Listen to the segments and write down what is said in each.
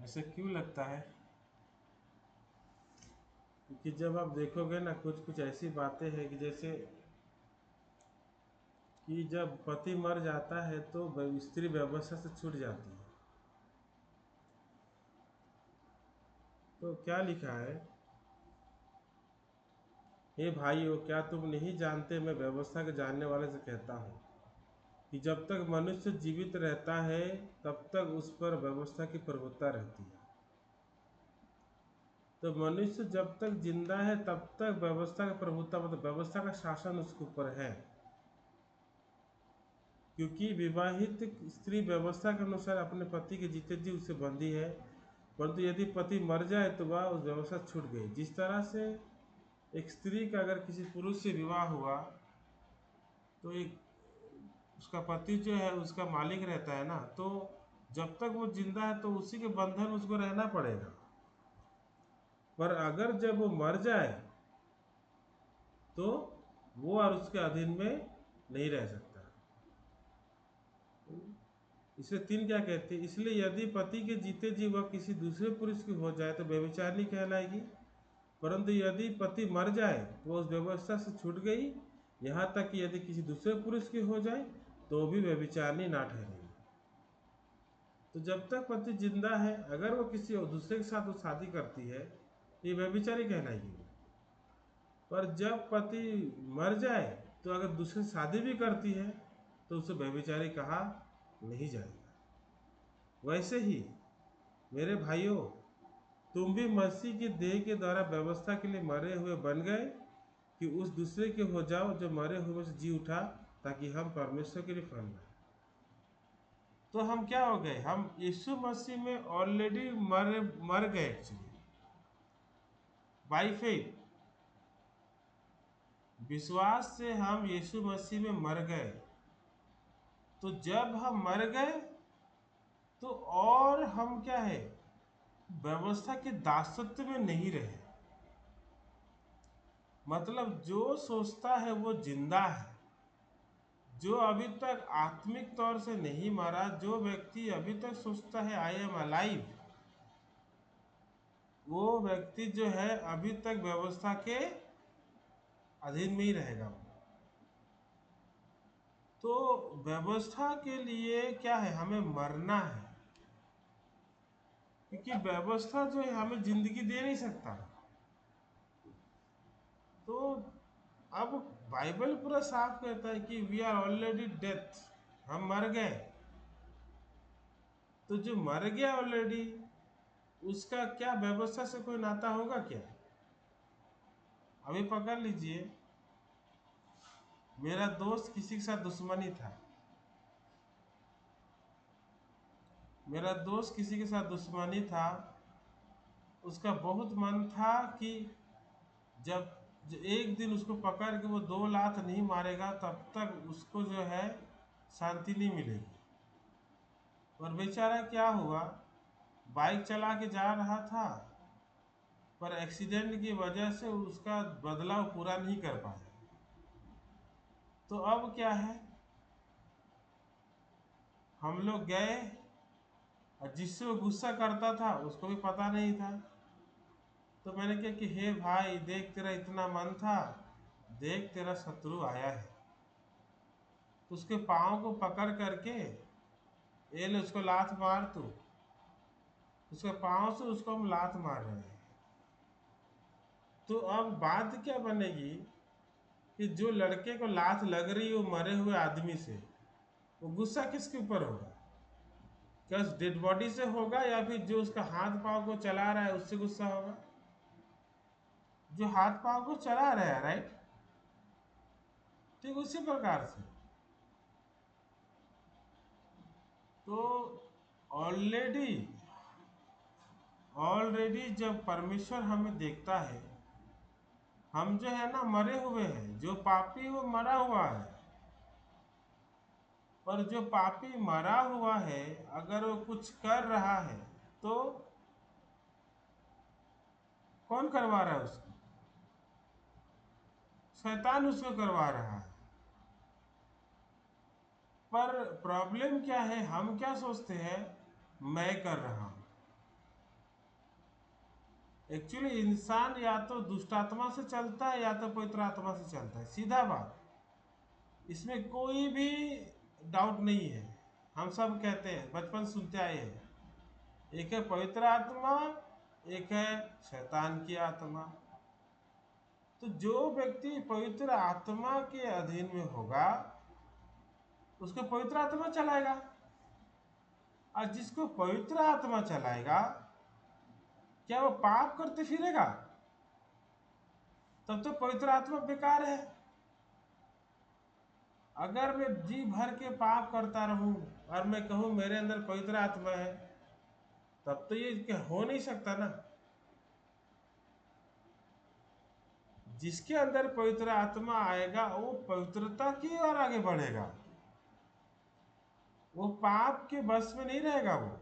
ऐसे क्यों लगता है? क्योंकि जब आप देखोगे ना, कुछ कुछ ऐसी बातें हैं कि जैसे कि जब पति मर जाता है तो स्त्री व्यवस्था से छूट जाती है। तो क्या लिखा है, हे भाइयों, क्या तुम नहीं जानते, मैं व्यवस्था के जानने वाले से कहता हूँ कि जब तक मनुष्य जीवित रहता है तब तक उस पर व्यवस्था की प्रभुता रहती है। तो मनुष्य जब तक जिंदा है तब तक व्यवस्था का प्रभुता, मतलब व्यवस्था का शासन उसके ऊपर है, क्योंकि विवाहित स्त्री व्यवस्था के अनुसार अपने पति के जीते जी उससे बंधी है। परंतु यदि पति मर जाए तो वह उस व्यवस्था छूट गई। जिस तरह से एक स्त्री का अगर किसी पुरुष से विवाह हुआ तो एक उसका पति जो है उसका मालिक रहता है ना, तो जब तक वो जिंदा है तो उसी के बंधन उसको रहना पड़ेगा। पर अगर जब वो मर जाए तो वो और उसके अधीन में नहीं रह सकता। इसलिए तीन क्या कहते हैं, इसलिए यदि पति के जीते जी वह किसी दूसरे पुरुष की हो जाए तो व्यभिचारिणी कहलाएगी। परंतु यदि पति मर जाए तो वह उस व्यवस्था से छूट गई। यहाँ तक कि यदि किसी दूसरे पुरुष की हो जाए तो भी व्यभिचारिणी ना ठहरेगी। तो जब तक पति जिंदा है, अगर वो किसी और दूसरे के साथ वो शादी करती है ये व्यभिचारी कहलाएगी। पर जब पति मर जाए तो अगर दूसरी शादी भी करती है तो उसे व्यभिचारी कहा नहीं जाएगा। वैसे ही मेरे भाइयों, तुम भी मसीह की देह के द्वारा व्यवस्था के लिए मरे हुए बन गए कि उस दूसरे के हो जाओ जो मरे हुए से जी उठा, ताकि हम परमेश्वर के लिए फल पाए। तो हम क्या हो गए, हम यीशु मसीह में ऑलरेडी मर गए एक्चुअली, बाय फेथ। विश्वास से हम यीशु मसीह में मर गए। तो जब हम मर गए तो और हम क्या है, व्यवस्था के दासत्व में नहीं रहे। मतलब जो सोचता है वो जिंदा है। जो अभी तक आत्मिक तौर से नहीं मरा, जो व्यक्ति अभी तक सोचता है आई एम अलाइव, वो व्यक्ति जो है अभी तक व्यवस्था के अधीन में ही रहेगा। तो व्यवस्था के लिए क्या है, हमें मरना है, क्योंकि व्यवस्था जो है हमें जिंदगी दे नहीं सकता। तो अब बाइबल पूरा साफ कहता है कि वी आर ऑलरेडी डेथ, हम मर गए। तो जो मर गया ऑलरेडी, उसका क्या व्यवस्था से कोई नाता होगा क्या? अभी पकड़ लीजिए, मेरा दोस्त किसी के साथ दुश्मनी था, मेरा दोस्त किसी के साथ दुश्मनी था। उसका बहुत मन था कि जब एक दिन उसको पकड़ के वो 2 लात नहीं मारेगा तब तक उसको जो है शांति नहीं मिलेगी। और बेचारा क्या हुआ, बाइक चला के जा रहा था, पर एक्सीडेंट की वजह से उसका बदलाव पूरा नहीं कर पाया। तो अब क्या है, हम लोग गए, और जिससे वो गुस्सा करता था उसको भी पता नहीं था। तो मैंने कहा कि हे भाई देख, तेरा इतना मन था, देख तेरा शत्रु आया है। तो उसके पाँव को पकड़ करके, ये ले उसको लात मार तू। उसके पाँव से उसको हम लात मार रहे हैं। तो अब बात क्या बनेगी कि जो लड़के को लात लग रही है वो मरे हुए आदमी से, वो गुस्सा किसके ऊपर होगा? क्या उस डेड बॉडी से होगा, या फिर जो उसका हाथ पांव को चला रहा है उससे गुस्सा होगा? जो हाथ पांव को चला रहा है, राइट। ठीक उसी प्रकार से तो ऑलरेडी ऑलरेडी जब परमेश्वर हमें देखता है, हम जो है ना मरे हुए हैं। जो पापी वो मरा हुआ है। पर जो पापी मरा हुआ है, अगर वो कुछ कर रहा है तो कौन करवा रहा है उसको? शैतान उसको करवा रहा है। पर प्रॉब्लम क्या है, हम क्या सोचते हैं, मैं कर रहा हूं। एक्चुअली इंसान या तो दुष्ट आत्मा से चलता है या तो पवित्र आत्मा से चलता है, सीधा बात, इसमें कोई भी डाउट नहीं है। हम सब कहते हैं, बचपन सुनते आए हैं, एक है पवित्र आत्मा, एक है शैतान की आत्मा। तो जो व्यक्ति पवित्र आत्मा के अधीन में होगा उसको पवित्र आत्मा चलाएगा, और जिसको पवित्र आत्मा चलाएगा क्या वो पाप करते फिरेगा? तब तो पवित्र आत्मा बेकार है। अगर मैं जी भर के पाप करता रहूं और मैं कहूं मेरे अंदर पवित्र आत्मा है, तब तो ये हो नहीं सकता ना। जिसके अंदर पवित्र आत्मा आएगा वो पवित्रता की ओर आगे बढ़ेगा, वो पाप के बस में नहीं रहेगा वो।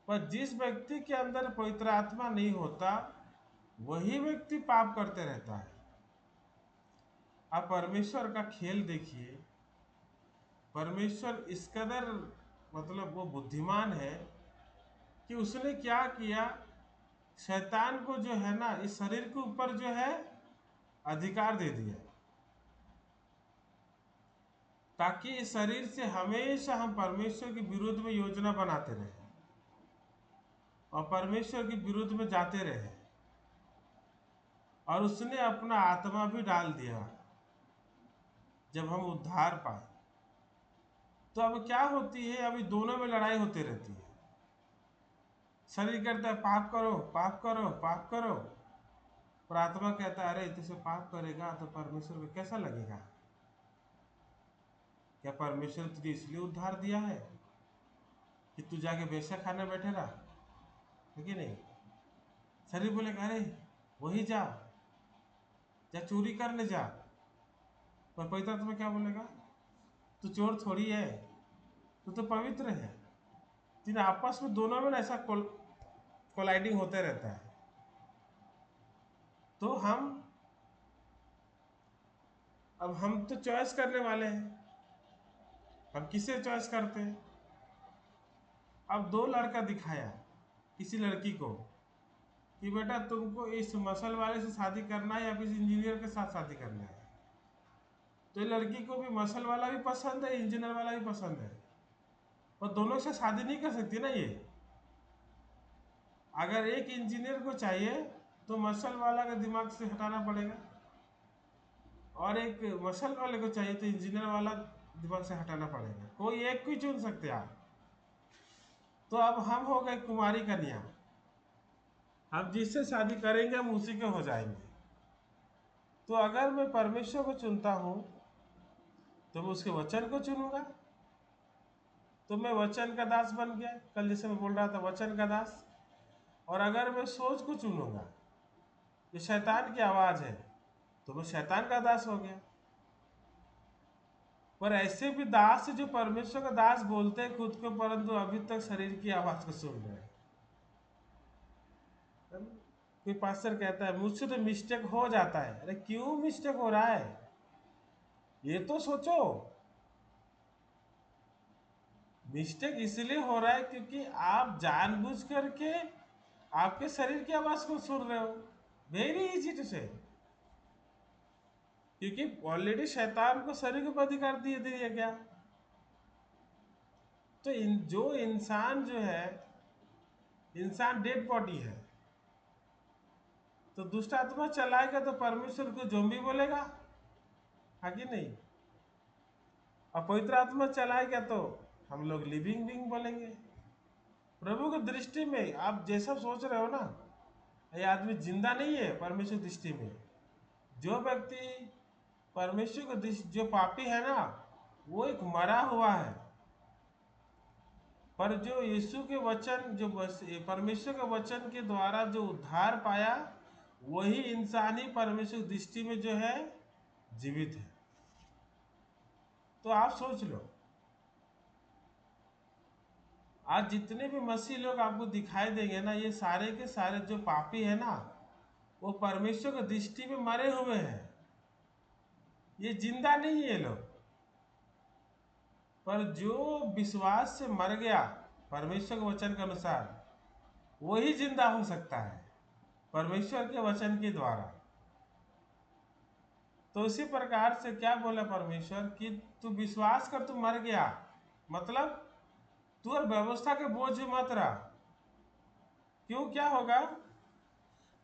पर जिस व्यक्ति के अंदर पवित्र आत्मा नहीं होता वही व्यक्ति पाप करते रहता है। आप परमेश्वर का खेल देखिए, परमेश्वर इस कदर मतलब वो बुद्धिमान है कि उसने क्या किया, शैतान को जो है ना इस शरीर के ऊपर जो है अधिकार दे दिया, ताकि इस शरीर से हमेशा हम परमेश्वर के विरुद्ध में योजना बनाते रहे और परमेश्वर के विरुद्ध में जाते रहे। और उसने अपना आत्मा भी डाल दिया जब हम उद्धार पाए। तो अब क्या होती है, अभी दोनों में लड़ाई होती रहती है। शरीर कहता है पाप करो पाप करो पाप करो, और आत्मा कहता है अरे तुझे पाप करेगा तो परमेश्वर को कैसा लगेगा? क्या परमेश्वर तुझे इसलिए उद्धार दिया है कि तू जाके बेशा खाने बैठेगा? है कि नहीं? शरीर बोलेगा अरे वही जा जा चोरी करने जा, पर पवित्र आत्मा क्या बोलेगा? तू चोर थोड़ी है, तू तो पवित्र है। तीन आपस में दोनों में ऐसा कोलाइडिंग होते रहता है। तो हम तो चॉइस करने वाले हैं, हम किसे चॉइस करते हैं? अब दो लड़का दिखाया किसी लड़की को कि बेटा तुमको इस मसल वाले से शादी करना है या फिर इंजीनियर के साथ शादी करना है। तो लड़की को भी मसल वाला भी पसंद है, इंजीनियर वाला भी पसंद है, और दोनों से शादी नहीं कर सकती ना ये। अगर एक इंजीनियर को चाहिए तो मसल वाला का दिमाग से हटाना पड़ेगा, और एक मसल वाले को चाहिए तो इंजीनियर वाला दिमाग से हटाना पड़ेगा। कोई एक को ही चुन सकते आप। तो अब हम हो गए कुमारी कन्या, हम जिससे शादी करेंगे हम उसी के हो जाएंगे। तो अगर मैं परमेश्वर को चुनता हूं तो मैं उसके वचन को चुनूंगा, तो मैं वचन का दास बन गया। कल जैसे मैं बोल रहा था वचन का दास। और अगर मैं सोच को चुनूंगा, ये शैतान की आवाज है, तो मैं शैतान का दास हो गया। पर ऐसे भी दास है जो परमेश्वर का दास बोलते हैं खुद को, परंतु अभी तक शरीर की आवाज को सुन रहे हैं। कोई पास्टर कहता है मुझसे तो मिस्टेक हो जाता है। अरे क्यों मिस्टेक हो रहा है ये तो सोचो। मिस्टेक इसलिए हो रहा है क्योंकि आप जानबूझ करके आपके शरीर की आवाज को सुन रहे हो। वेरी इजी टू से, क्योंकि ऑलरेडी शैतान को शरीर के ऊपर अधिकार दिए दिया गया। तो जो इंसान जो है, इंसान डेड बॉडी है, तो दुष्ट आत्मा चलाएगा तो परमेश्वर को जोम्बी बोलेगा, है कि नहीं? और पवित्र आत्मा चलाएगा तो हम लोग लिविंग बीइंग बोलेंगे। प्रभु की दृष्टि में आप जैसा सोच रहे हो ना, ये आदमी जिंदा नहीं है परमेश्वर दृष्टि में। जो व्यक्ति परमेश्वर को जो पापी है ना, वो एक मरा हुआ है। पर जो यीशु के वचन, जो परमेश्वर के वचन के द्वारा जो उद्धार पाया, वही इंसान ही परमेश्वर की दृष्टि में जो है जीवित है। तो आप सोच लो, आज जितने भी मसीह लोग आपको दिखाई देंगे ना, ये सारे के सारे जो पापी है ना, वो परमेश्वर की दृष्टि में मरे हुए हैं। ये जिंदा नहीं है लोग। पर जो विश्वास से मर गया परमेश्वर के वचन के अनुसार, वही जिंदा हो सकता है। परमेश्वर के वचन के द्वारा। तो इसी प्रकार से क्या बोला परमेश्वर कि तू विश्वास कर, तू मर गया, मतलब तू और व्यवस्था के बोझ मत रहा। क्यों, क्या होगा?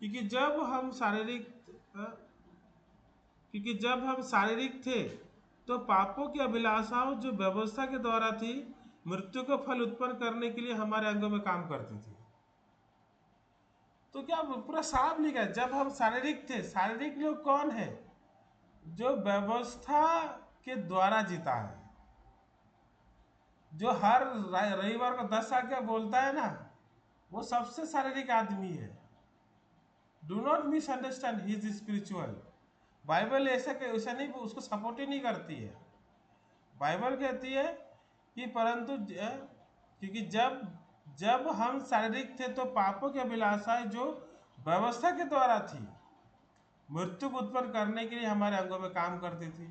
क्योंकि जब हम शारीरिक क्योंकि जब हम शारीरिक थे तो पापों की अभिलाषाओं जो व्यवस्था के द्वारा थी मृत्यु का फल उत्पन्न करने के लिए हमारे अंगों में काम करती थी। तो क्या पूरा साफ लिखा है, जब हम शारीरिक थे। शारीरिक लोग कौन है? जो व्यवस्था के द्वारा जीता है, जो हर रविवार को 10 आज्ञा बोलता है ना, वो सबसे शारीरिक आदमी है। Do not misunderstand, he is spiritual. Bible ऐसा नहीं, उसको सपोर्ट ही नहीं करती है। बाइबल कहती है कि परंतु क्योंकि जब जब हम शारीरिक थे तो पापों की अभिलाषाएं जो व्यवस्था के द्वारा थी मृत्यु को उत्पन्न करने के लिए हमारे अंगों में काम करती थी।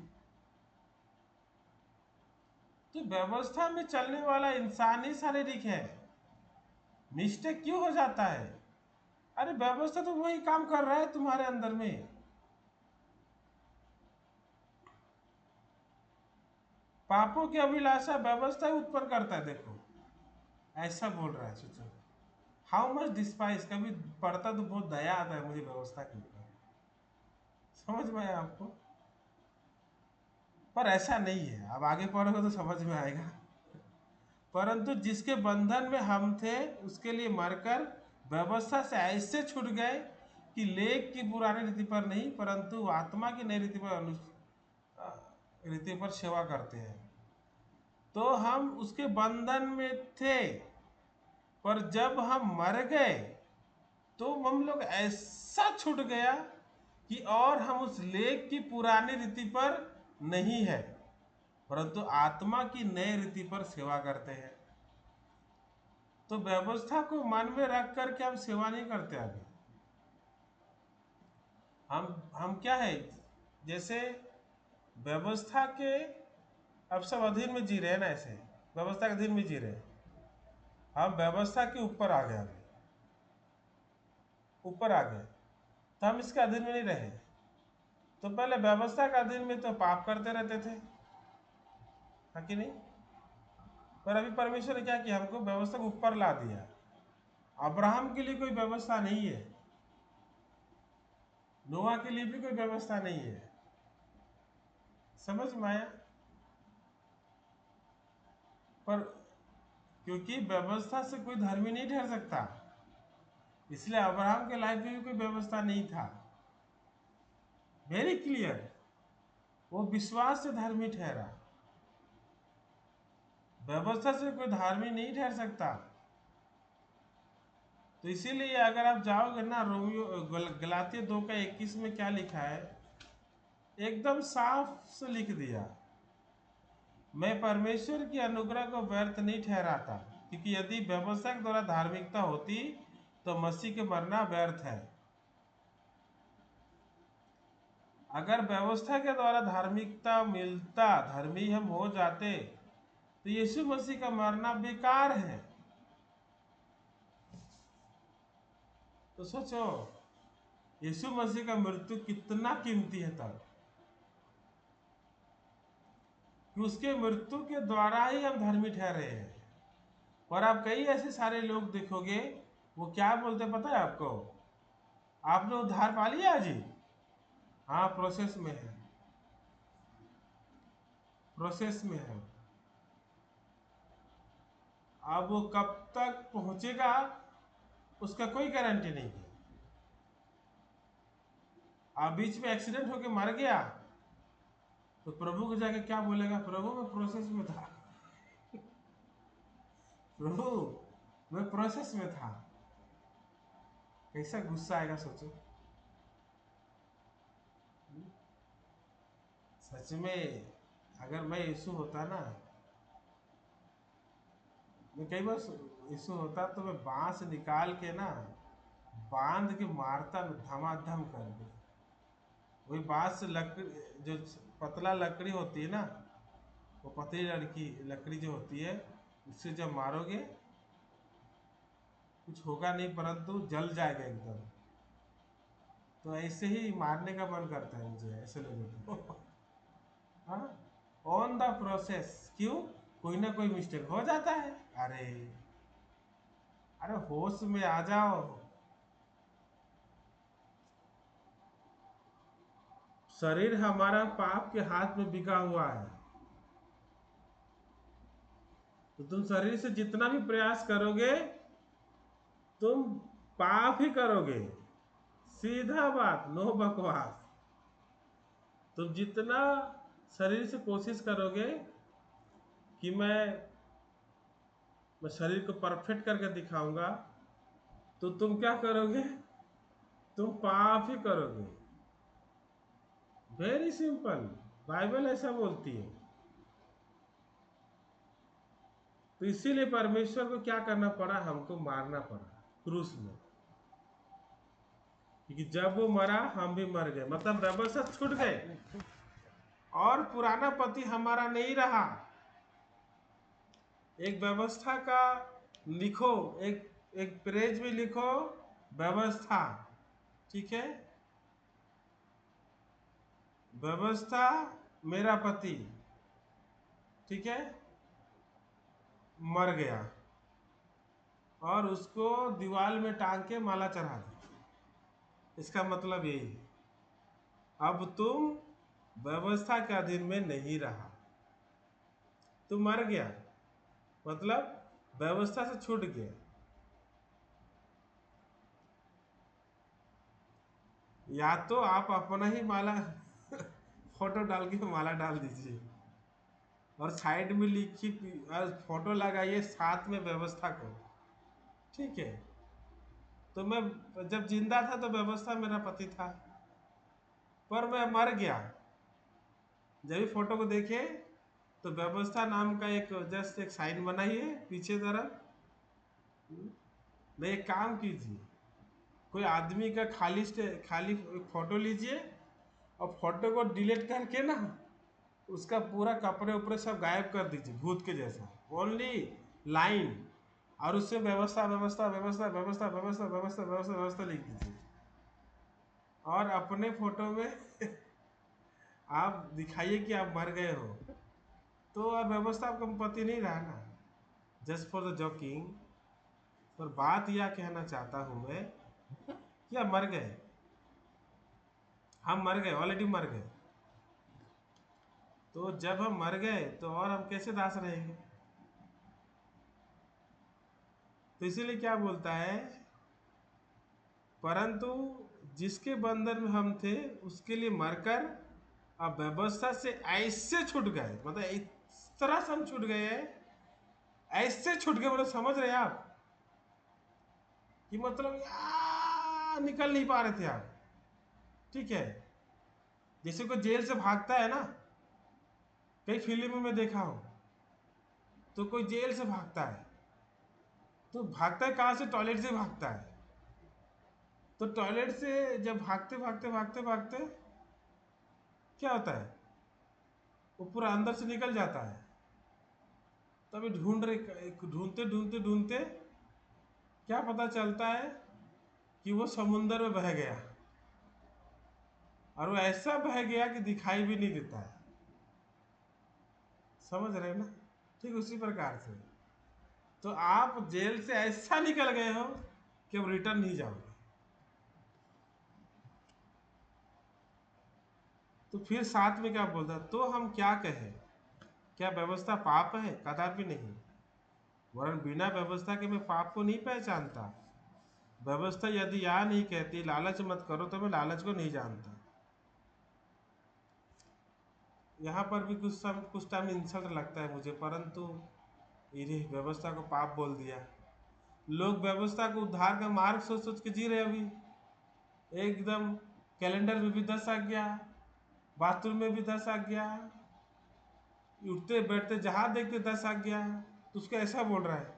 तो व्यवस्था में चलने वाला इंसान ही शारीरिक है। मिस्टेक क्यों हो जाता है? अरे व्यवस्था तो वही काम कर रहा है तुम्हारे अंदर में। पापों की अभिलाषा व्यवस्था ही उत्पन्न करता है। देखो ऐसा बोल रहा है, सोचो हाउ मच डिस्पाइस। कभी पढ़ता तो बहुत दया आता है मुझे व्यवस्था के ऊपर, समझ में आया आपको? पर ऐसा नहीं है, अब आगे पढ़ोगे तो समझ में आएगा। परंतु जिसके बंधन में हम थे उसके लिए मरकर व्यवस्था से ऐसे छूट गए कि लेख की पुरानी रीति पर नहीं परंतु आत्मा की नई रीति पर सेवा करते हैं। तो हम उसके बंधन में थे, पर जब हम मर गए तो हम लोग ऐसा छूट गया कि और हम उस लेख की पुरानी रीति पर नहीं है परंतु आत्मा की नई रीति पर सेवा करते हैं। तो व्यवस्था को मन में रख करके हम सेवा नहीं करते। अभी हम क्या है, जैसे व्यवस्था के अब सब अधीन में जी रहे हैं ना, ऐसे व्यवस्था के अधीन में जी रहे हैं। हम व्यवस्था के ऊपर आ गए, अभी ऊपर आ गए तो हम इसके अधीन में नहीं रहे। तो पहले व्यवस्था के अधीन में तो पाप करते रहते थे, है कि नहीं? पर अभी परमेश्वर ने क्या किया, हमको व्यवस्था को ऊपर ला दिया। अब्राहम के लिए कोई व्यवस्था नहीं है, नोआ के लिए भी कोई व्यवस्था नहीं है। समझ में आया? पर क्योंकि व्यवस्था से कोई धर्मी नहीं ठहर सकता, इसलिए अब्राहम के लाइफ में भी कोई व्यवस्था नहीं था। वेरी क्लियर, वो विश्वास से धर्मी ठहरा, व्यवस्था से कोई धार्मिक नहीं ठहर सकता। तो इसीलिए अगर आप जाओगे ना रोमियो गलातिया 2:21 में क्या लिखा है, एकदम साफ से लिख दिया, मैं परमेश्वर की अनुग्रह को व्यर्थ नहीं ठहराता, क्योंकि यदि व्यवस्था के द्वारा धार्मिकता होती तो मसीह के मरना व्यर्थ है। अगर व्यवस्था के द्वारा धार्मिकता मिलता, धर्मी हम हो जाते, तो यीशु मसीह का मरना बेकार है। तो सोचो यीशु मसीह का मृत्यु कितना कीमती है तब, कि उसके मृत्यु के द्वारा ही हम धर्मी ठहरे हैं। और आप कई ऐसे सारे लोग देखोगे, वो क्या बोलते पता है आपको, आपने उद्धार पा लिया जी, हाँ प्रोसेस में है, प्रोसेस में है। अब वो कब तक पहुंचेगा उसका कोई गारंटी नहीं है। आप बीच में एक्सीडेंट होके मर गया तो प्रभु को जाके क्या बोलेगा, प्रभु मैं प्रोसेस में था, प्रभु मैं प्रोसेस में था। कैसा गुस्सा आएगा सोचो। सच में अगर मैं यीशु होता ना, मैं कई बार यीशु होता तो मैं बांस निकाल के ना बांध के मारता धमाधम कर दे। वही बांस से लकड़ी, जो पतला लकड़ी होती है ना, वो पतली लकड़ी जो होती है उससे जब मारोगे कुछ होगा नहीं परंतु जल जाएगा एकदम। तो ऐसे ही मारने का मन करता है मुझे ऐसे लोगों को। हाँ, ऑन द प्रोसेस। क्यों? कोई ना कोई मिस्टेक हो जाता है। अरे अरे होश में आ जाओ। शरीर हमारा पाप के हाथ में बिका हुआ है, तो तुम शरीर से जितना भी प्रयास करोगे तुम पाप ही करोगे। सीधा बात, नो बकवास। तुम जितना शरीर से कोशिश करोगे कि मैं शरीर को परफेक्ट करके दिखाऊंगा, तो तुम क्या करोगे? तुम पाप ही करोगे। वेरी सिंपल, बाइबल ऐसा बोलती है। तो इसीलिए परमेश्वर को क्या करना पड़ा? हमको मारना पड़ा क्रूस में, क्योंकि जब वो मरा हम भी मर गए, मतलब व्यवस्था छूट गए और पुराना पति हमारा नहीं रहा। एक व्यवस्था का लिखो, एक एक पेज में लिखो व्यवस्था, ठीक है? व्यवस्था मेरा पति, ठीक है, मर गया और उसको दीवार में टांग के माला चढ़ा दी। इसका मतलब यही है, अब तुम व्यवस्था के अधीन में नहीं रहा। तू मर गया मतलब व्यवस्था से छूट गया। या तो आप अपना ही माला फोटो डाल के माला डाल दीजिए और साइड में लिखी फोटो लगाइए साथ में व्यवस्था को, ठीक है? तो मैं जब जिंदा था तो व्यवस्था मेरा पति था, पर मैं मर गया। जब भी फोटो को देखे तो व्यवस्था नाम का एक जस्ट एक साइन बनाइए पीछे तरफ। नहीं, एक काम कीजिए, कोई आदमी का खाली फोटो लीजिए और फोटो को डिलीट करके ना उसका पूरा कपड़े उपड़े सब गायब कर दीजिए भूत के जैसा, ओनली लाइन, और उससे व्यवस्था व्यवस्था व्यवस्था व्यवस्था व्यवस्था व्यवस्था व्यवस्था व्यवस्था लिख दीजिए और अपने फोटो में आप दिखाइए कि आप मर गए हो। तो अब व्यवस्था आपका पति नहीं रहा ना, जस्ट फॉर द जॉकिंग। पर बात यह कहना चाहता हूं मैं कि आप मर गए, हम मर गए, ऑलरेडी मर गए। तो जब हम मर गए तो और हम कैसे दास रहेंगे? तो इसीलिए क्या बोलता है, परंतु जिसके बंधन में हम थे उसके लिए मरकर अब व्यवस्था से ऐसे छूट गए, मतलब इस तरह से हम छूट गए हैं, ऐसे छूट गए, मतलब समझ रहे हैं आप कि मतलब निकल नहीं पा रहे थे आप, ठीक है? जैसे कोई जेल से भागता है ना, कई फिल्म में देखा हो, तो कोई जेल से भागता है तो भागता है कहाँ से? टॉयलेट से भागता है। तो टॉयलेट से जब भागते भागते भागते भागते क्या होता है, वो पूरा अंदर से निकल जाता है। तभी ढूंढते ढूंढते ढूंढते क्या पता चलता है कि वो समुंदर में बह गया, और वो ऐसा बह गया कि दिखाई भी नहीं देता है। समझ रहे हैं ना? ठीक उसी प्रकार से तो आप जेल से ऐसा निकल गए हो कि अब रिटर्न नहीं जाओगे। तो फिर साथ में क्या बोलता है, तो हम क्या कहें? क्या व्यवस्था पाप है? कदापि नहीं, वरन बिना व्यवस्था के मैं पाप को नहीं पहचानता। व्यवस्था यदि यह नहीं कहती लालच मत करो, तो मैं लालच को नहीं जानता। यहाँ पर भी कुछ टाइम इंसल्ट लगता है मुझे, परंतु ये व्यवस्था को पाप बोल दिया। लोग व्यवस्था को उद्धार का मार्ग सोच सोच के जी रहे अभी, एकदम कैलेंडर में भी 10 आ गया, बाथरूम में भी 10 आ गया, उठते बैठते जहां देखते 10 आ गया, तो उसको ऐसा बोल रहा है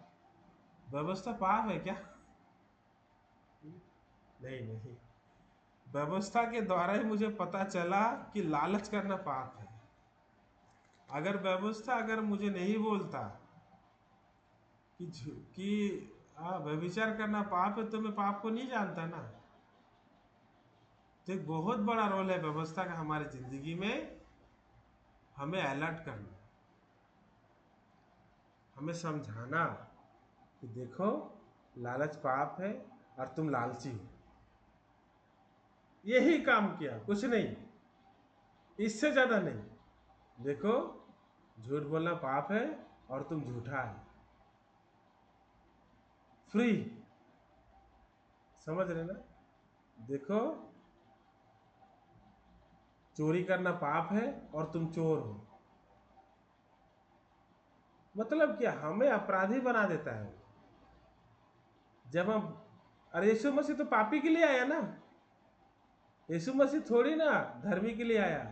व्यवस्था पाप है क्या? नहीं नहीं, व्यवस्था के द्वारा ही मुझे पता चला कि लालच करना पाप है। अगर व्यवस्था अगर मुझे नहीं बोलता कि व्यभिचार करना पाप है, तो मैं पाप को नहीं जानता ना। तो एक बहुत बड़ा रोल है व्यवस्था का हमारी जिंदगी में, हमें अलर्ट करना, हमें समझाना कि देखो लालच पाप है और तुम लालची हो। यही काम किया, कुछ नहीं, इससे ज्यादा नहीं। देखो झूठ बोलना पाप है और तुम झूठा है, फ्री, समझ रहे ना? देखो चोरी करना पाप है और तुम चोर हो। मतलब क्या, हमें अपराधी बना देता है जब हम, अरे यीशु मसीह तो पापी के लिए आया ना, यीशु मसीह थोड़ी ना धर्मी के लिए आया।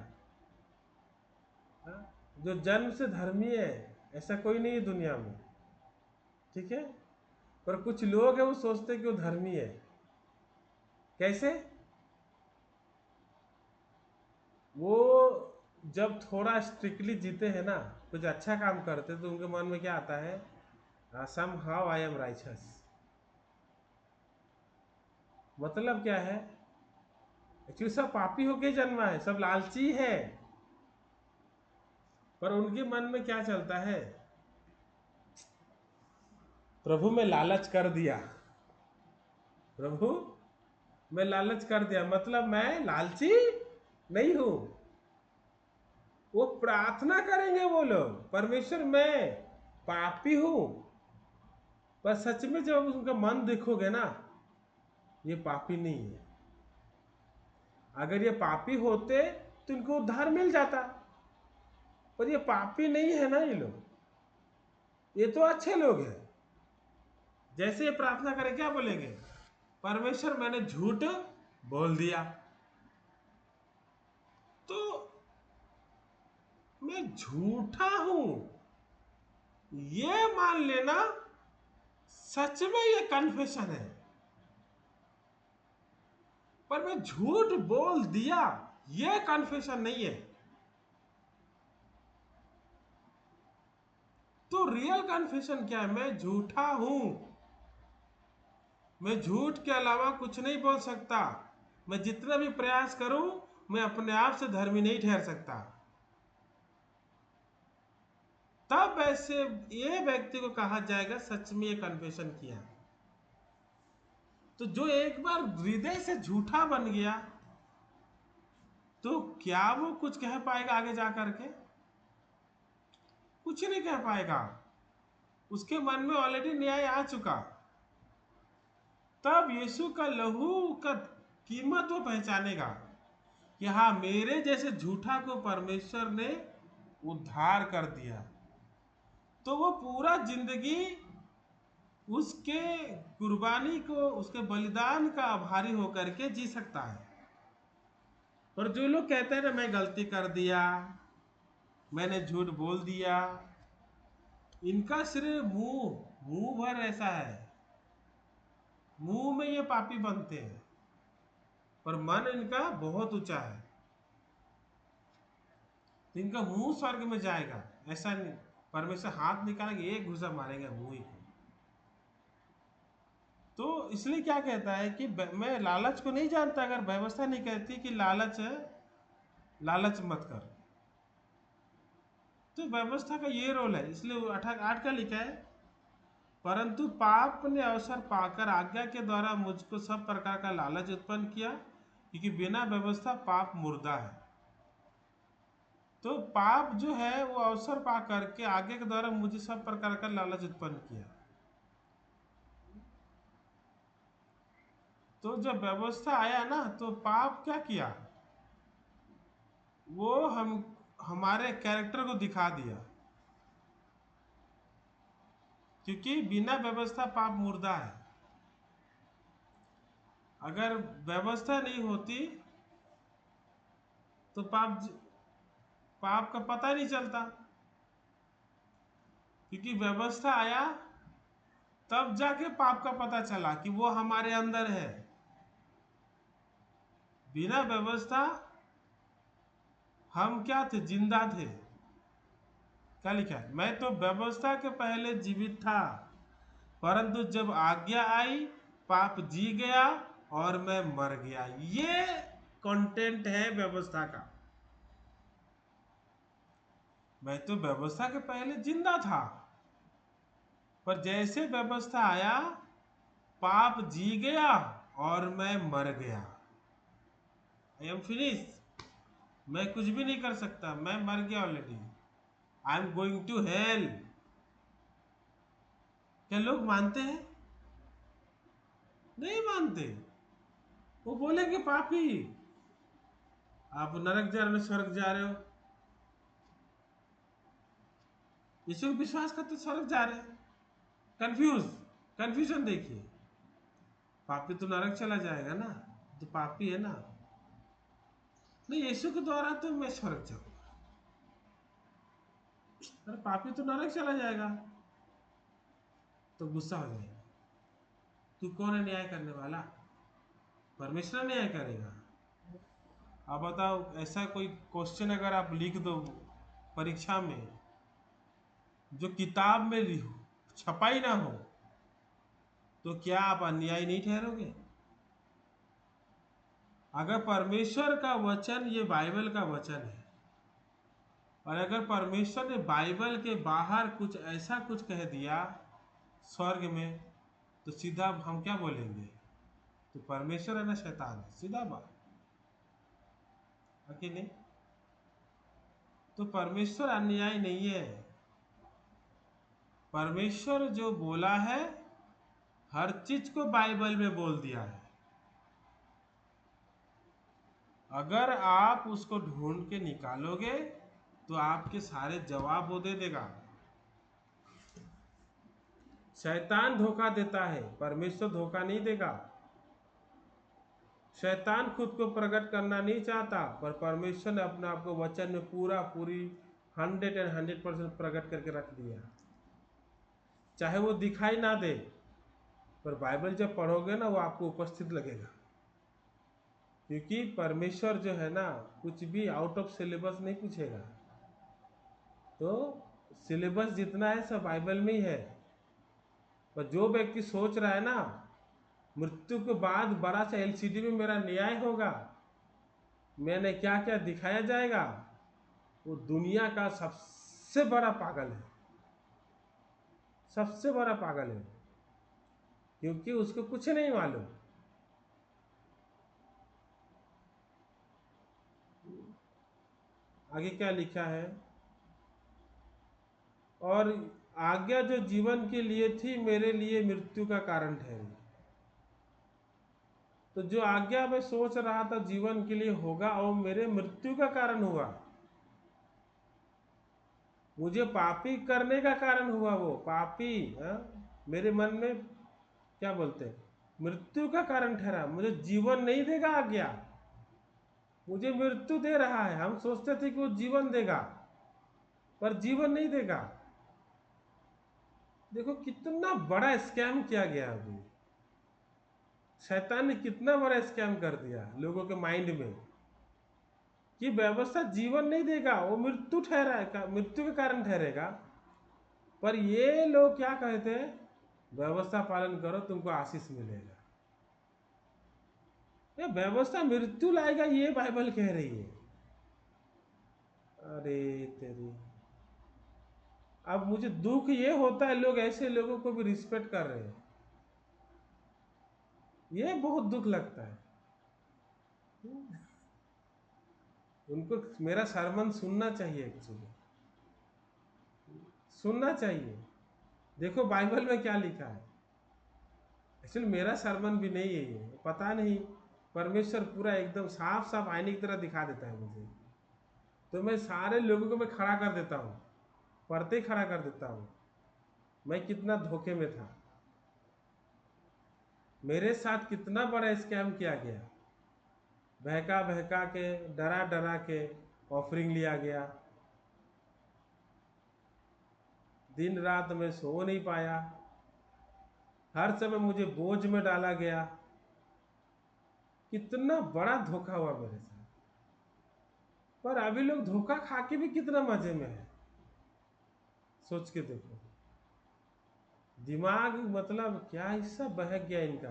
हाँ? जो जन्म से धर्मी है ऐसा कोई नहीं है दुनिया में, ठीक है? पर कुछ लोग हैं वो सोचते हैं कि वो धर्मी है। कैसे? वो जब थोड़ा स्ट्रिक्टली जीते हैं ना, कुछ अच्छा काम करते हैं, तो उनके मन में क्या आता है, somehow I am righteous. मतलब क्या है, एक्चुअली सब पापी होके जन्मा है, सब लालची है, पर उनके मन में क्या चलता है, प्रभु में लालच कर दिया, प्रभु मैं लालच कर दिया, मतलब मैं लालची नहीं हूं। वो प्रार्थना करेंगे वो लोग, परमेश्वर मैं पापी हूं, पर सच में जब उनका मन देखोगे ना, ये पापी नहीं है। अगर ये पापी होते तो इनको उद्धार मिल जाता, पर ये पापी नहीं है ना, ये लोग, ये तो अच्छे लोग हैं। जैसे ये प्रार्थना करें क्या बोलेंगे, परमेश्वर मैंने झूठ बोल दिया, तो मैं झूठा हूं ये मान लेना सच में ये कन्फेशन है, पर मैं झूठ बोल दिया ये कन्फेशन नहीं है। तो रियल कन्फेशन क्या है, मैं झूठा हूं, मैं झूठ के अलावा कुछ नहीं बोल सकता, मैं जितना भी प्रयास करूं मैं अपने आप से धर्मी नहीं ठहर सकता। तब ऐसे ये व्यक्ति को कहा जाएगा सच में ये कन्फेशन किया। तो जो एक बार हृदय से झूठा बन गया, तो क्या वो कुछ कह पाएगा आगे जा करके? कुछ नहीं कह पाएगा, उसके मन में ऑलरेडी न्याय आ चुका। तब यीशु का लहू का कीमत वो पहचानेगा कि हाँ, मेरे जैसे झूठा को परमेश्वर ने उद्धार कर दिया, तो वो पूरा जिंदगी उसके कुर्बानी को, उसके बलिदान का आभारी होकर के जी सकता है। पर जो लोग कहते हैं ना मैं गलती कर दिया, मैंने झूठ बोल दिया, इनका सिर्फ मुंह मुंह भर ऐसा है, मुंह में ये पापी बनते हैं, पर मन इनका बहुत ऊंचा है, तो इनका मुंह स्वर्ग में जाएगा ऐसा नहीं। परमेश्वर हाथ निकालेंगे, एक घुसा मारेंगे मुंह ही को। तो इसलिए क्या कहता है कि मैं लालच को नहीं जानता, अगर व्यवस्था नहीं कहती कि लालच है, लालच मत कर। तो व्यवस्था का ये रोल है, इसलिए 8 का लिखा है, परंतु पाप ने अवसर पाकर आज्ञा के द्वारा मुझको सब प्रकार का लालच उत्पन्न किया, क्योंकि बिना व्यवस्था पाप मुर्दा है। तो पाप जो है वो अवसर पा करके आगे के द्वारा मुझे सब प्रकार का लालच उत्पन्न किया। तो जब व्यवस्था आया ना, तो पाप क्या किया, वो हमारे कैरेक्टर को दिखा दिया, क्योंकि बिना व्यवस्था पाप मुर्दा है। अगर व्यवस्था नहीं होती तो पाप का पता नहीं चलता, क्योंकि व्यवस्था आया तब जाके पाप का पता चला कि वो हमारे अंदर है। बिना व्यवस्था हम क्या थे, जिंदा थे। क्या लिखा है, मैं तो व्यवस्था के पहले जीवित था, परंतु जब आज्ञा आई पाप जी गया और मैं मर गया। ये कंटेंट है व्यवस्था का। मैं तो व्यवस्था के पहले जिंदा था, पर जैसे व्यवस्था आया पाप जी गया और मैं मर गया। I am finish. मैं कुछ भी नहीं कर सकता, मैं मर गया already. I am going to hell. क्या लोग मानते हैं? नहीं मानते। वो बोलेंगे पापी, आप नरक जा रहे हो, स्वर्ग जा रहे हो। यीशु को विश्वास करते स्वर्ग जा रहे हैं। कंफ्यूजन देखिए। पापी तो नरक चला जाएगा ना, तो पापी है ना। नहीं, यीशु के द्वारा तो मैं स्वर्ग जाऊंगा। अरे पापी तो नरक चला जाएगा, तो गुस्सा हो जाएगा। तू कौन है न्याय करने वाला? परमेश्वर न्याय करेगा। अब बताओ, ऐसा कोई क्वेश्चन अगर आप लिख दो परीक्षा में जो किताब में छपाई ना हो, तो क्या आप अन्यायी नहीं ठहरोगे? अगर परमेश्वर का वचन, ये बाइबल का वचन है, और अगर परमेश्वर ने बाइबल के बाहर कुछ ऐसा कुछ कह दिया स्वर्ग में, तो सीधा हम क्या बोलेंगे? तो परमेश्वर है ना शैतान है, सीधा बात है कि नहीं? तो परमेश्वर अन्यायी नहीं है। परमेश्वर जो बोला है हर चीज को बाइबल में बोल दिया है। अगर आप उसको ढूंढ के निकालोगे तो आपके सारे जवाब वो दे देगा। शैतान धोखा देता है, परमेश्वर धोखा नहीं देगा। शैतान खुद को प्रकट करना नहीं चाहता, पर परमेश्वर ने अपने आप को वचन में पूरी 100% प्रकट करके रख दिया। चाहे वो दिखाई ना दे, पर बाइबल जब पढ़ोगे ना वो आपको उपस्थित लगेगा। क्योंकि परमेश्वर जो है ना कुछ भी आउट ऑफ सिलेबस नहीं पूछेगा। तो सिलेबस जितना है सब बाइबल में ही है। पर जो व्यक्ति सोच रहा है ना मृत्यु के बाद बड़ा सा एलसीडी में मेरा न्याय होगा, मैंने क्या क्या दिखाया जाएगा, वो दुनिया का सबसे बड़ा पागल है। सबसे बड़ा पागल है, क्योंकि उसको कुछ नहीं मालूम। आगे क्या लिखा है? और आज्ञा जो जीवन के लिए थी मेरे लिए मृत्यु का कारण ठहरी। तो जो आज्ञा मैं सोच रहा था जीवन के लिए होगा, और मेरे मृत्यु का कारण हुआ। मुझे पापी करने का कारण हुआ। वो पापी मेरे मन में क्या बोलते हैं, मृत्यु का कारण ठहरा। मुझे जीवन नहीं देगा आज्ञा, मुझे मृत्यु दे रहा है। हम सोचते थे कि वो जीवन देगा, पर जीवन नहीं देगा। देखो कितना बड़ा स्कैम किया गया अभी। शैतान ने कितना बड़ा स्कैम कर दिया लोगों के माइंड में कि व्यवस्था जीवन नहीं देगा, वो मृत्यु ठहरा, मृत्यु के कारण ठहरेगा। पर ये लोग क्या कहते हैं, व्यवस्था पालन करो तुमको आशीष मिलेगा। ये व्यवस्था मृत्यु लाएगा, ये बाइबल कह रही है। अरे तेरी, अब मुझे दुख ये होता है लोग ऐसे लोगों को भी रिस्पेक्ट कर रहे हैं। ये बहुत दुख लगता है। उनको मेरा सरमन सुनना चाहिए, एक्चुअली सुनना चाहिए। देखो बाइबल में क्या लिखा है। एक्चुअली मेरा सरमन भी नहीं है ये, पता नहीं परमेश्वर पूरा एकदम साफ साफ आईने की तरह दिखा देता है मुझे। तो मैं सारे लोगों को मैं खड़ा कर देता हूँ, पढ़ते ही खड़ा कर देता हूँ मैं कितना धोखे में था, मेरे साथ कितना बड़ा स्कैम किया गया। बहका बहका के, डरा डरा के ऑफरिंग लिया गया। दिन रात मैं सो नहीं पाया, हर समय मुझे बोझ में डाला गया। कितना बड़ा धोखा हुआ मेरे साथ। पर अभी लोग धोखा खा के भी कितना मजे में है, सोच के देखो। दिमाग मतलब क्या हिस्सा बहक गया इनका।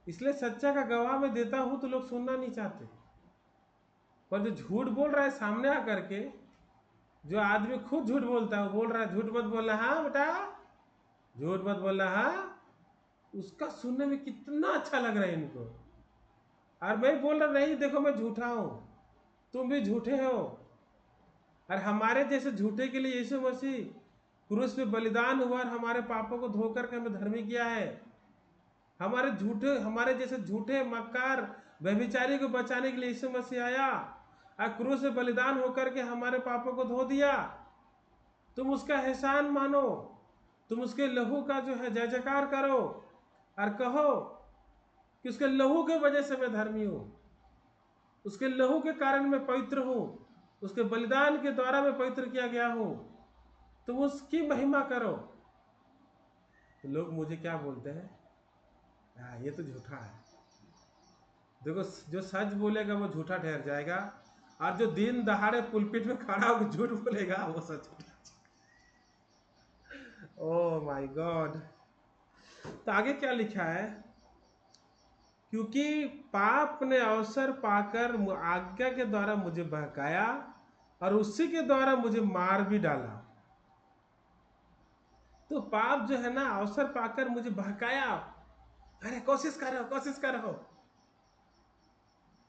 इसलिए सच्चा का गवाह मैं देता हूं तो लोग सुनना नहीं चाहते, पर जो झूठ बोल रहा है सामने आकर के, जो आदमी खुद झूठ बोलता है, वो बोल रहा है झूठ मत बोलना, हाँ बेटा झूठ मत बोलना, हाँ, उसका सुनने में कितना अच्छा लग रहा है इनको। और मैं बोल रहा नहीं देखो मैं झूठा हूं, तुम भी झूठे हो। और हमारे जैसे झूठे के लिए यीशु मसीह क्रूस पे बलिदान हुआ और हमारे पापों को धो करके हमें धर्मी किया है। हमारे जैसे झूठे मक्कार व्यभिचारी को बचाने के लिए यीशु मसीह आया और क्रूस पे बलिदान होकर के हमारे पापों को धो दिया। तुम उसका एहसान मानो, तुम उसके लहू का जो है जय जयकार करो और कहो कि उसके लहू के वजह से मैं धर्मी हूं, उसके लहू के कारण मैं पवित्र हूं, उसके बलिदान के द्वारा मैं पवित्र किया गया हूं, तुम उसकी महिमा करो। तो लोग मुझे क्या बोलते हैं, ये तो झूठा है। देखो जो सच बोलेगा वो झूठा ठहर जाएगा, और जो दिन दहाड़े पुलपिट में खड़ा होकर झूठ बोलेगा वो सच झूठा। Oh my God. तो आगे क्या लिखा है, क्योंकि पाप ने अवसर पाकर आज्ञा के द्वारा मुझे बहकाया और उसी के द्वारा मुझे मार भी डाला। तो पाप जो है ना अवसर पाकर मुझे बहकाया, अरे कोशिश करो कोशिश करो,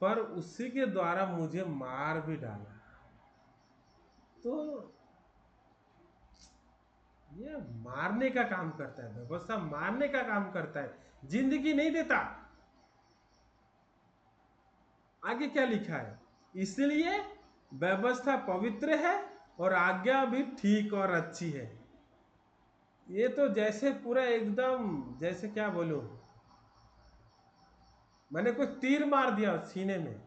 पर उसी के द्वारा मुझे मार भी डाला। तो ये मारने का काम करता है, व्यवस्था मारने का काम करता है, जिंदगी नहीं देता। आगे क्या लिखा है, इसलिए व्यवस्था पवित्र है और आज्ञा भी ठीक और अच्छी है। ये तो जैसे पूरा एकदम, जैसे क्या बोलूं, मैंने कुछ तीर मार दिया सीने में।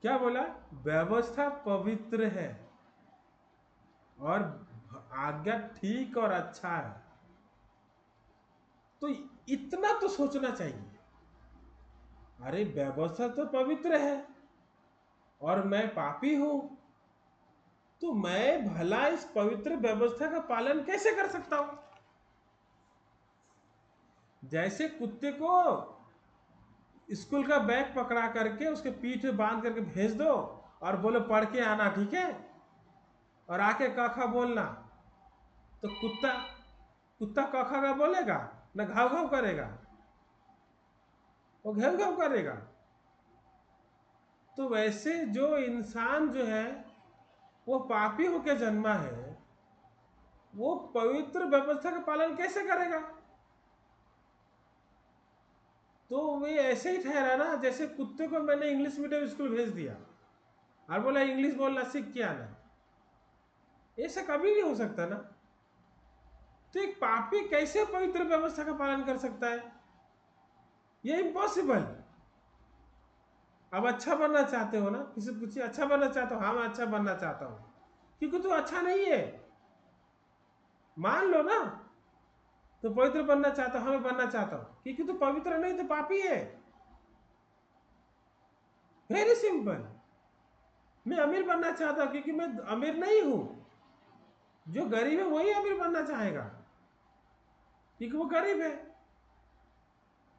क्या बोला, व्यवस्था पवित्र है और आज्ञा ठीक और अच्छा है। तो इतना तो सोचना चाहिए, अरे व्यवस्था तो पवित्र है और मैं पापी हूं, तो मैं भला इस पवित्र व्यवस्था का पालन कैसे कर सकता हूं। जैसे कुत्ते को स्कूल का बैग पकड़ा करके उसके पीठ में बांध करके भेज दो और बोलो पढ़ के आना, ठीक है, और आके काखा बोलना, तो कुत्ता कुत्ता काखा का बोलेगा ना, घाव घाव करेगा, वो घाव घाव करेगा। तो वैसे जो इंसान जो है वो पापी होकर जन्मा है, वो पवित्र व्यवस्था का पालन कैसे करेगा। तो वे ऐसे ही ठहरा ना, जैसे कुत्ते को मैंने इंग्लिश मीडियम स्कूल भेज दिया और बोला इंग्लिश बोलना सीख के आना, ऐसा कभी नहीं हो सकता ना। तो एक पापी कैसे पवित्र व्यवस्था का पालन कर सकता है, ये इम्पॉसिबल। अब अच्छा बनना चाहते हो ना, किसी पूछिए अच्छा बनना चाहता हो, हाँ मैं अच्छा बनना चाहता हूं, क्योंकि तू अच्छा नहीं है, मान लो ना। तो पवित्र बनना चाहता हूं, हाँ मैं बनना चाहता हूं, क्योंकि तू पवित्र नहीं तो पापी है। Very simple. मैं अमीर बनना चाहता हूं क्योंकि मैं अमीर नहीं हूं, जो गरीब है वही अमीर बनना चाहेगा क्योंकि वो गरीब है।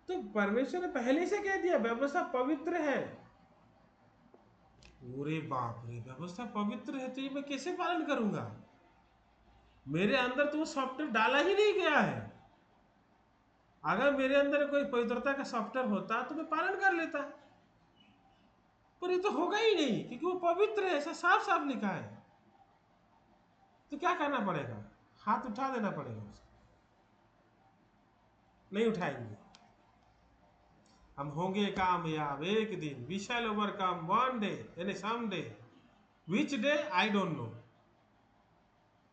तो परमेश्वर ने पहले से कह दिया व्यवस्था पवित्र है। अरे बाप रे, व्यवस्था पवित्र है तो ये मैं कैसे पालन करूंगा, मेरे अंदर तो वो सॉफ्टवेयर डाला ही नहीं गया है। अगर मेरे अंदर कोई पवित्रता का सॉफ्टवेयर होता तो मैं पालन कर लेता, पर ये तो होगा ही नहीं क्योंकि वो पवित्र है, ऐसा साफ साफ लिखा है। तो क्या करना पड़ेगा, हाथ उठा देना पड़ेगा उसको, नहीं उठाएंगे। हम होंगे कामयाब एक दिन, we shall overcome one day यानी some day, which day I don't know.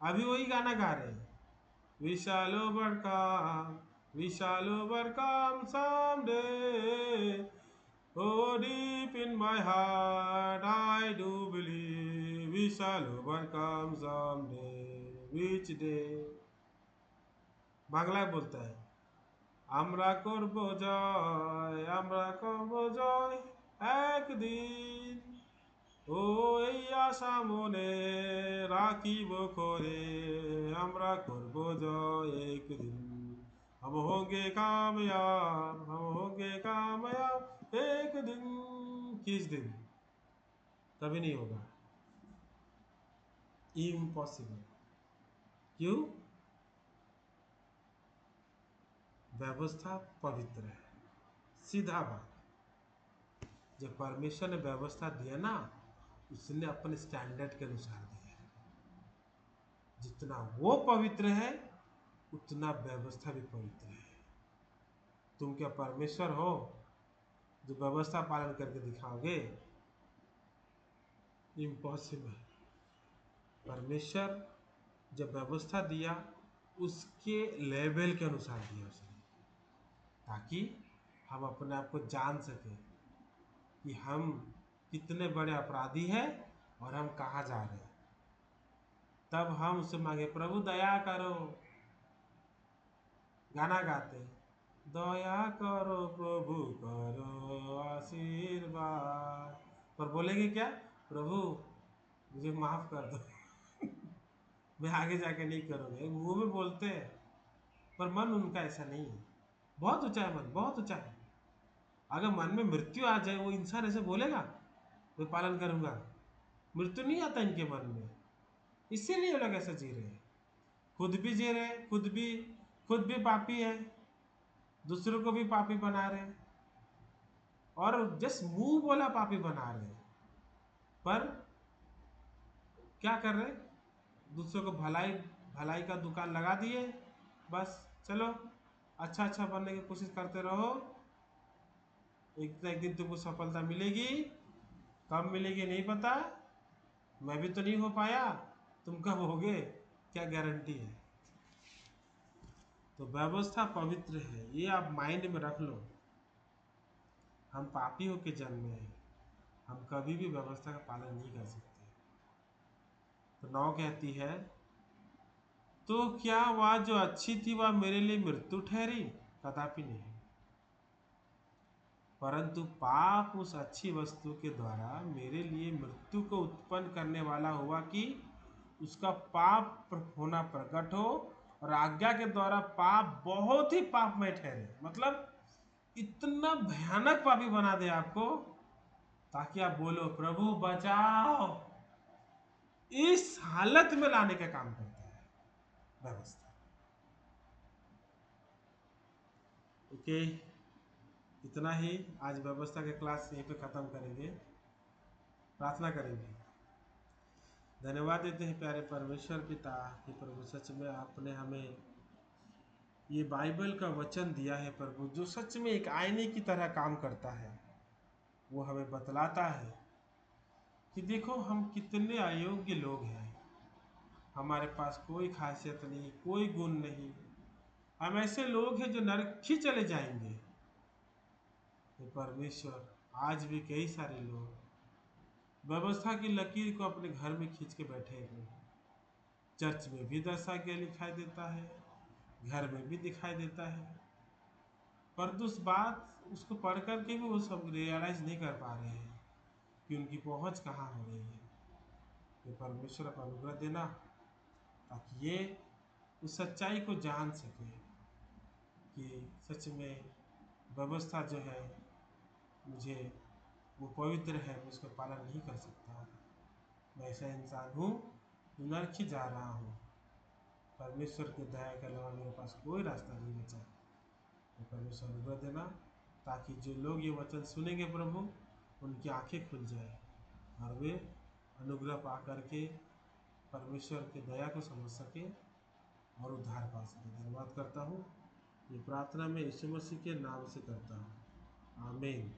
अभी वही गाना गा रहे हैं, we shall overcome, we shall overcome some day, oh deep in my heart I do believe we shall overcome someday, which day। বাংলায় বলতে হয়, আমরা করব জয়, আমরা করব জয় একদিন, ও এই আশা মনে রাখিব করে, আমরা করব জয় একদিন, हम होंगे कामयाब, हम होंगे कामयाब एक दिन। किस दिन? कभी नहीं होगा, इम्पॉसिबल। क्यों? व्यवस्था पवित्र है, सीधा बात। जब परमेश्वर ने व्यवस्था दिया ना, उसने अपने स्टैंडर्ड के अनुसार दिया है। जितना वो पवित्र है उतना व्यवस्था भी पवित्र है। तुम क्या परमेश्वर हो जो व्यवस्था पालन करके दिखाओगे? इम्पॉसिबल। परमेश्वर जब व्यवस्था दिया उसके लेवल के अनुसार दिया उसने, ताकि हम अपने आप को जान सके कि हम कितने बड़े अपराधी हैं और हम कहाँ जा रहे हैं। तब हम उससे मांगे, प्रभु दया करो। गाना गाते, दया करो प्रभु करो आशीर्वाद। पर बोलेंगे क्या? प्रभु मुझे माफ कर दो मैं आगे जाके नहीं करूँगा। मुंह में बोलते हैं पर मन उनका ऐसा नहीं है। बहुत ऊंचा है मन, बहुत ऊंचा है। अगर मन में मृत्यु आ जाए, वो इंसान ऐसे बोलेगा मैं पालन करूंगा? मृत्यु नहीं आता इनके मन में, इसीलिए ये लोग ऐसा जी रहे हैं। खुद भी जी रहे हैं, खुद भी पापी है, दूसरों को भी पापी बना रहे हैं, और जस्ट मुंह बोला पापी बना रहे हैं, पर क्या कर रहे हैं? दूसरों को भलाई भलाई का दुकान लगा दिए। बस चलो अच्छा अच्छा बनने की कोशिश करते रहो, एक दिन तुमको सफलता मिलेगी। कब मिलेगी नहीं पता, मैं भी तो नहीं हो पाया, तुम कब होगे क्या गारंटी है? तो व्यवस्था पवित्र है, ये आप माइंड में रख लो। हम पापी होके जन्मे हैं, हम कभी भी व्यवस्था का पालन नहीं कर सकते। तो 9 कहती है, तो क्या वह जो अच्छी थी वह मेरे लिए मृत्यु ठहरी? कदापि नहीं, परंतु पाप उस अच्छी वस्तु के द्वारा मेरे लिए मृत्यु को उत्पन्न करने वाला हुआ, कि उसका पाप होना प्रकट हो और आज्ञा के द्वारा पाप बहुत ही पापमय ठहरे। मतलब इतना भयानक पापी बना दे आपको, ताकि आप बोलो प्रभु बचाओ। इस हालत में लाने का काम करता है व्यवस्था। ओके, इतना ही आज व्यवस्था के क्लास यहीं पे खत्म करेंगे। प्रार्थना करेंगे। धन्यवाद देते हैं प्यारे परमेश्वर पिता कि प्रभु सच में आपने हमें ये बाइबल का वचन दिया है प्रभु, जो सच में एक आईने की तरह काम करता है। वो हमें बतलाता है कि देखो हम कितने अयोग्य लोग हैं, हमारे पास कोई खासियत नहीं, कोई गुण नहीं, हम ऐसे लोग हैं जो नरक ही चले जाएंगे। तो परमेश्वर आज भी कई सारे लोग व्यवस्था की लकीर को अपने घर में खींच के बैठे हुए हैं। चर्च में भी दर्शा गया दिखाई देता है, घर में भी दिखाई देता है, पर उस बात उसको पढ़ करके भी वो सब रियलाइज नहीं कर पा रहे हैं कि उनकी पहुंच कहाँ हो रही है। तो परमेश्वर का अनुग्रह देना ताकि ये उस सच्चाई को जान सके कि सच में व्यवस्था जो है मुझे वो पवित्र है, मैं उसका पालन नहीं कर सकता। मैं ऐसा इंसान हूँ जो नरक ही जा रहा हूँ। परमेश्वर की दया के अलावा मेरे पास कोई रास्ता नहीं बचा। तो परमेश्वर अनुग्रह देना ताकि जो लोग ये वचन सुनेंगे प्रभु, उनकी आंखें खुल जाए और वे अनुग्रह पा करके परमेश्वर की दया को समझ सके और उद्धार पा सके। धन्यवाद करता हूँ, ये प्रार्थना मैं यीशु मसीह के नाम से करता हूँ, आमीन।